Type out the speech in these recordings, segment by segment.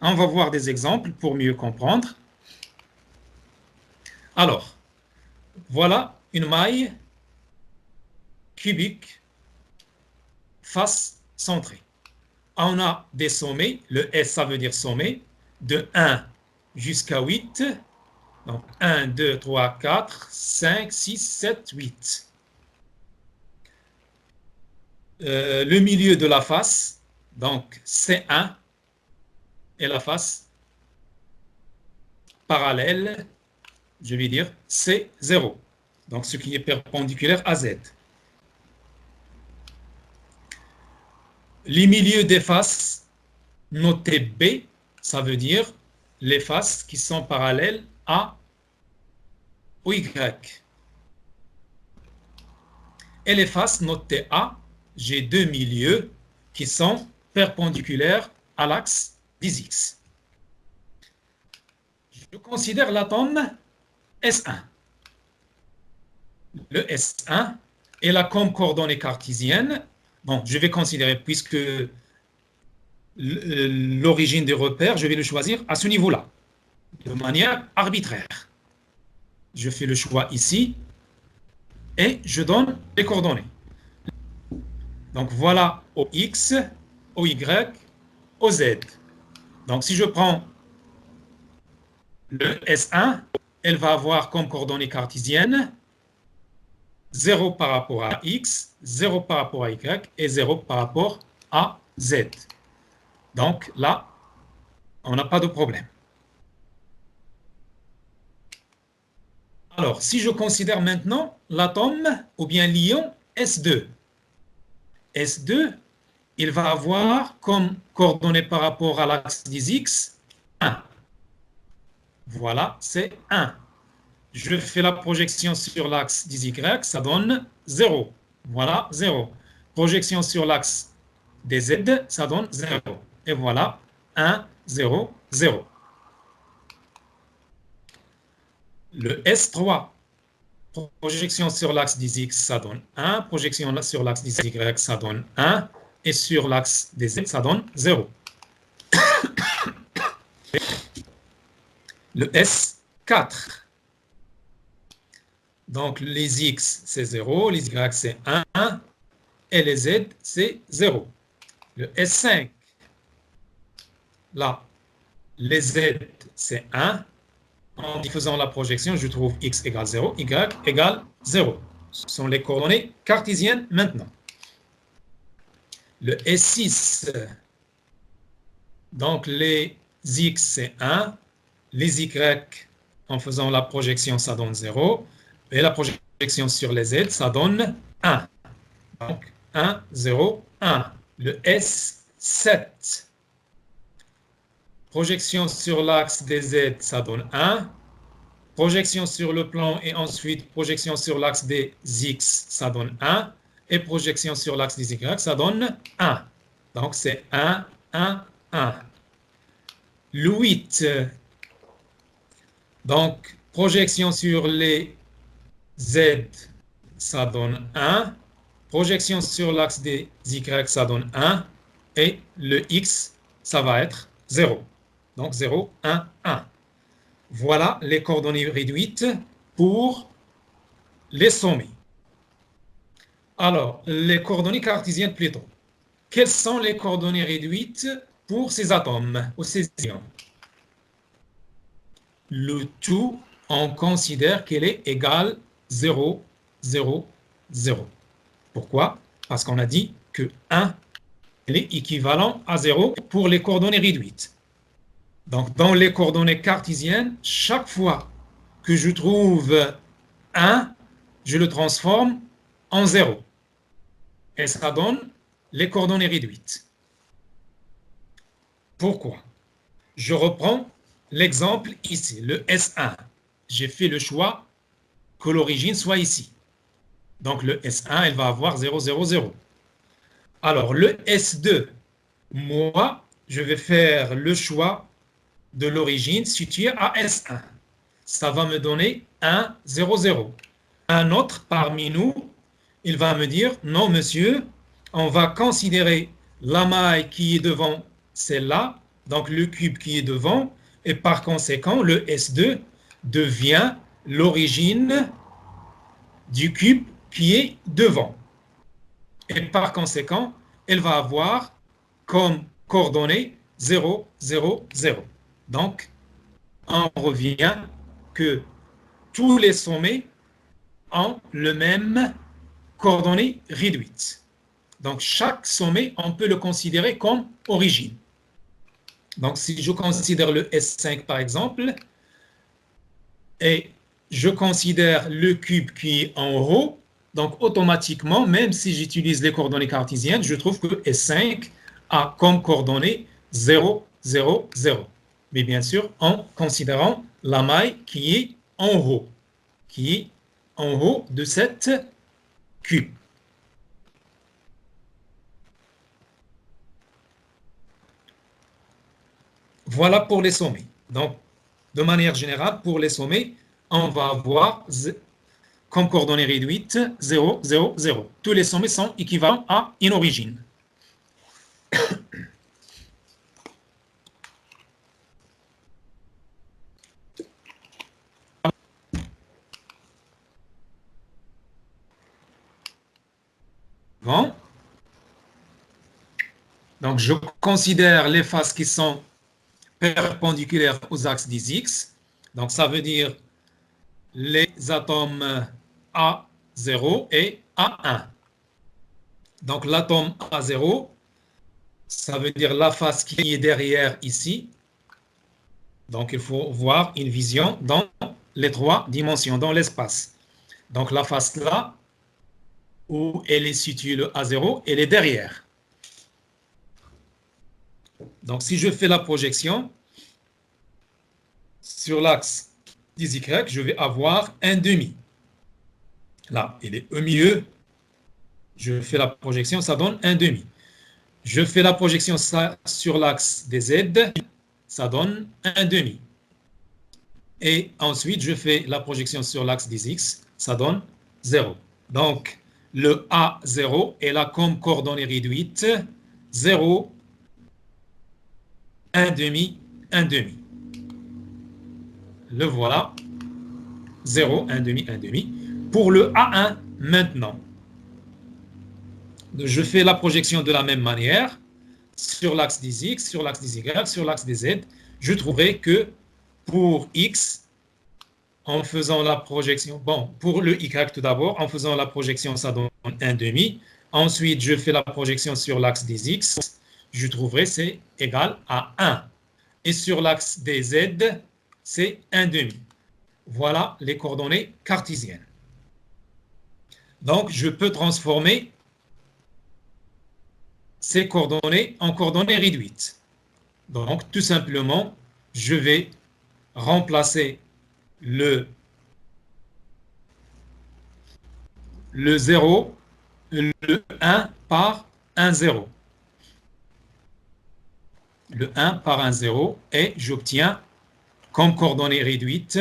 On va voir des exemples pour mieux comprendre. Alors, voilà une maille cubique face centrée. On a des sommets, le S ça veut dire sommet, de 1 jusqu'à 8. Donc 1, 2, 3, 4, 5, 6, 7, 8. Le milieu de la face, donc C1, et la face parallèle, je vais dire C0. Donc ce qui est perpendiculaire à Z. Les milieux des faces notées B, ça veut dire les faces qui sont parallèles au Y. Et les faces notées A, j'ai deux milieux qui sont perpendiculaires à l'axe des X. Je considère l'atome S1. Le S1 est là comme coordonnée cartésienne. Bon, je vais considérer, puisque l'origine des repères, je vais le choisir à ce niveau-là, de manière arbitraire. Je fais le choix ici et je donne les coordonnées. Donc voilà au X, au Y, au Z. Donc si je prends le S1, elle va avoir comme coordonnées cartésiennes 0 par rapport à X, 0 par rapport à Y et 0 par rapport à Z. Donc là, on n'a pas de problème. Alors, si je considère maintenant l'atome ou bien l'ion S2. S2, il va avoir comme coordonnées par rapport à l'axe des X 1. Voilà, c'est 1. Je fais la projection sur l'axe des Y, ça donne 0. Voilà, 0. Projection sur l'axe des Z, ça donne 0. Et voilà, 1, 0, 0. Le S3, projection sur l'axe des X, ça donne 1. Projection sur l'axe des Y, ça donne 1. Et sur l'axe des Z, ça donne 0. Le S4. Donc, les X, c'est 0. Les Y, c'est 1. Et les Z, c'est 0. Le S5. Là, les Z, c'est 1. En y faisant la projection, je trouve X égale 0, Y égale 0. Ce sont les coordonnées cartésiennes maintenant. Le S6, donc les X, c'est 1. Les Y, en faisant la projection, ça donne 0. Et la projection sur les Z, ça donne 1. Donc, 1, 0, 1. Le S7, projection sur l'axe des Z, ça donne 1. Projection sur le plan et ensuite projection sur l'axe des X, ça donne 1. Et projection sur l'axe des Y, ça donne 1. Donc, c'est 1, 1, 1. Le 8, donc, projection sur les Z, ça donne 1. Projection sur l'axe des Y, ça donne 1. Et le X, ça va être 0. Donc 0, 1, 1. Voilà les coordonnées réduites pour les sommets. Alors, les coordonnées cartésiennes plutôt. Quelles sont les coordonnées réduites pour ces atomes ou ces ions? Le tout, on considère qu'elle est égale 0, 0, 0. Pourquoi? Parce qu'on a dit que 1 elle est équivalent à 0 pour les coordonnées réduites. Donc, dans les coordonnées cartésiennes, chaque fois que je trouve 1, je le transforme en 0. Et ça donne les coordonnées réduites. Pourquoi? Je reprends l'exemple ici, le S1. J'ai fait le choix que l'origine soit ici. Donc, le S1, elle va avoir 0, 0, 0. Alors, le S2, moi, je vais faire le choix de l'origine située à S1. Ça va me donner 1, 0, 0. Un autre parmi nous, il va me dire, non monsieur, on va considérer la maille qui est devant celle-là donc le cube qui est devant, et par conséquent, le S2 devient l'origine du cube qui est devant. Et par conséquent, elle va avoir comme coordonnées 0, 0, 0. Donc, on revient que tous les sommets ont le même coordonnées réduite. Donc, chaque sommet, on peut le considérer comme origine. Donc, si je considère le S5 par exemple, et je considère le cube qui est en haut, donc automatiquement, même si j'utilise les coordonnées cartésiennes, je trouve que S5 a comme coordonnées 0, 0, 0. Mais bien sûr, en considérant la maille qui est en haut, de cette cube. Voilà pour les sommets. Donc, de manière générale, pour les sommets, on va avoir comme coordonnées réduites 0, 0, 0. Tous les sommets sont équivalents à une origine. Bon. Donc, je considère les faces qui sont perpendiculaires aux axes des X. Donc, ça veut dire les atomes A0 et A1. Donc, l'atome A0, ça veut dire la face qui est derrière ici. Donc, il faut voir une vision dans les 3 dimensions, dans l'espace. Donc, la face là, où elle est située, le A0, elle est derrière. Donc, si je fais la projection sur l'axe des Y, je vais avoir un demi. Là, il est au milieu. Je fais la projection, ça donne un demi. Je fais la projection sur l'axe des Z, ça donne un demi. Et ensuite, je fais la projection sur l'axe des X, ça donne 0. Donc, le A0 est là comme coordonnée réduite, 0, 1 demi, 1 demi. Le voilà, 0, 1 demi, 1 demi. Pour le A1, maintenant, je fais la projection de la même manière sur l'axe des X, sur l'axe des Y, sur l'axe des Z. Je trouverai que pour X, en faisant la projection, bon, pour le Y tout d'abord, en faisant la projection, ça donne 1 demi. Ensuite, je fais la projection sur l'axe des X, je trouverai c'est égal à 1. Et sur l'axe des Z, c'est 1 demi. Voilà les coordonnées cartésiennes. Donc, je peux transformer ces coordonnées en coordonnées réduites. Donc, tout simplement, je vais remplacer le 0, le 1 par un 0. Le 1 par un 0 et j'obtiens comme coordonnée réduite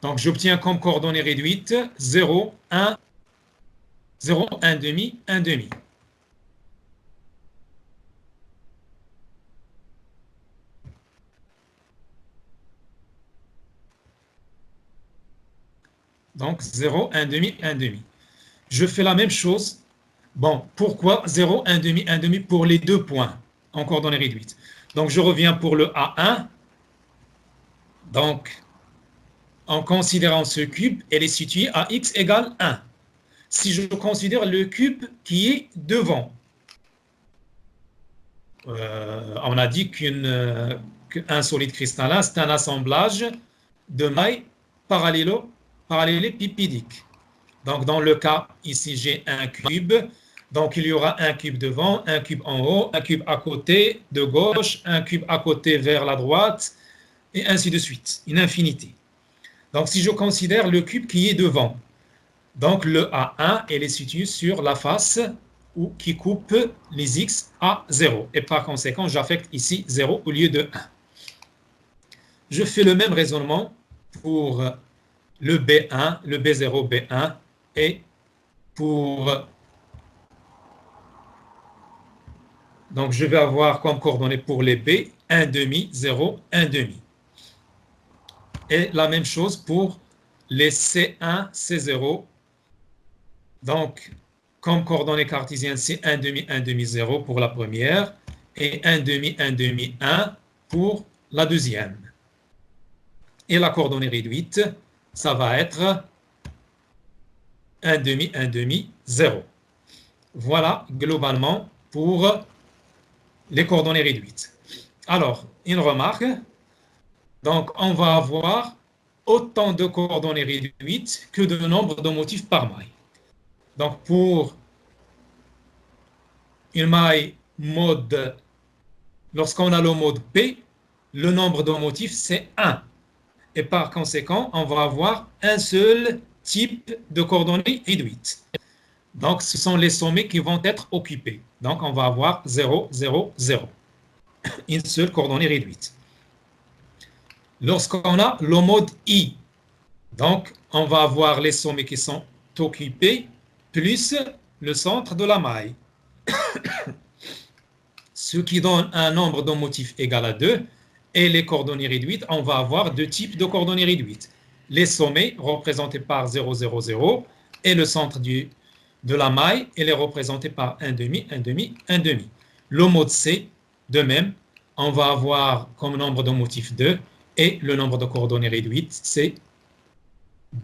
donc j'obtiens comme coordonnée réduite 0, 1, 0, 1 demi, 1 demi. Donc 0, 1 demi, 1 demi. Je fais la même chose. Bon, pourquoi 0, 1 demi, 1 demi pour les deux points en coordonnée réduite? Donc je reviens pour le A1. Donc, en considérant ce cube, elle est située à x égale 1. Si je considère le cube qui est devant, on a dit qu'un solide cristallin, c'est un assemblage de mailles parallélépipédiques. Donc, dans le cas, ici, j'ai un cube. Donc, il y aura un cube devant, un cube en haut, un cube à côté de gauche, un cube à côté vers la droite, et ainsi de suite, une infinité. Donc, si je considère le cube qui est devant, Donc, le A1, il est situé sur la face qui coupe les x à 0. Et par conséquent, j'affecte ici 0 au lieu de 1. Je fais le même raisonnement pour le B1, le B0, B1 et pour... Donc, je vais avoir comme coordonnées pour les B, 1 demi, 0, 1 demi. Et la même chose pour les C1, C0. Donc, comme coordonnées cartésiennes, c'est 1 demi, 1 demi, 0 pour la première et 1 demi, 1 demi, 1 pour la deuxième. Et la coordonnée réduite, ça va être 1 demi, 0. Voilà globalement pour les coordonnées réduites. Alors, une remarque. Donc, on va avoir autant de coordonnées réduites que de nombre de motifs par maille. Donc, pour une maille mode, lorsqu'on a le mode P, le nombre de motifs, c'est 1. Et par conséquent, on va avoir un seul type de coordonnées réduites. Donc, ce sont les sommets qui vont être occupés. Donc, on va avoir 0, 0, 0. Une seule coordonnée réduite. Lorsqu'on a le mode I, donc, on va avoir les sommets qui sont occupés plus le centre de la maille. Ce qui donne un nombre de motifs égal à 2. Et les coordonnées réduites, on va avoir deux types de coordonnées réduites. Les sommets représentés par 0, 0, 0 et le centre de la maille, il est représenté par 1 demi, 1 demi, 1 demi. Le mode C, de même, on va avoir comme nombre de motifs 2 et le nombre de coordonnées réduites, c'est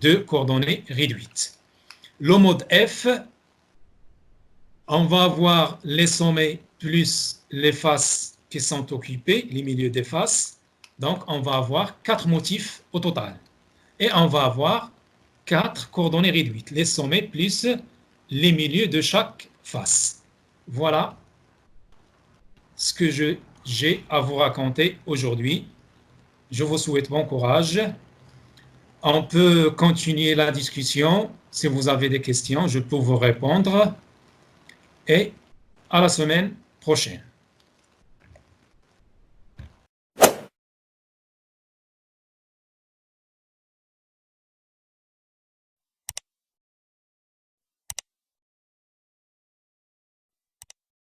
2 coordonnées réduites. Le mode F, on va avoir les sommets plus les faces qui sont occupées, les milieux des faces. Donc, on va avoir 4 motifs au total. Et on va avoir 4 coordonnées réduites, les sommets plus les milieux de chaque face. Voilà ce que j'ai à vous raconter aujourd'hui. Je vous souhaite bon courage. On peut continuer la discussion. Si vous avez des questions, je peux vous répondre. Et à la semaine prochaine.